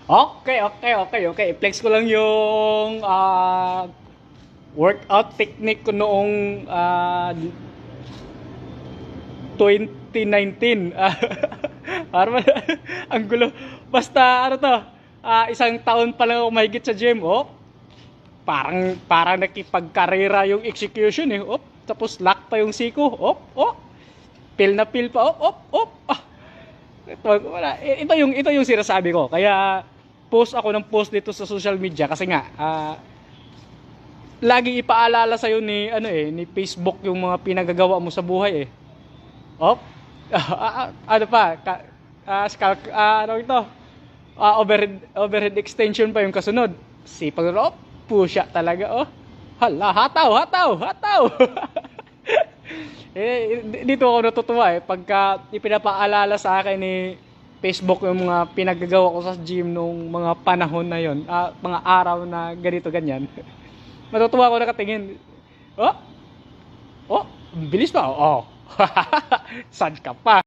Okay. I-flex ko lang yung workout technique ko noong 2019. Parang ang gulo. Basta ano to, isang taon pa lang ako mahigit sa gym. Parang nakipagkarera yung execution eh. Tapos lock pa yung siko. Pil na pil pa. Ito yung sinasabi ko. Kaya post ako ng post dito sa social media kasi nga lagi ipaalala sa ni Facebook yung mga pinagagawa mo sa buhay eh. Ano pa? Ano ito? Overhead extension pa yung kasunod. Sipag pusha talaga. Hala, hataw. Dito ako natutuwa eh pagka ipinapaalala sa akin ni Facebook yung mga pinagagawa ko sa gym nung mga panahon na yon, mga araw na ganito ganyan. Matutuwa ako nakatingin. Bilis pa. Sad ka pa.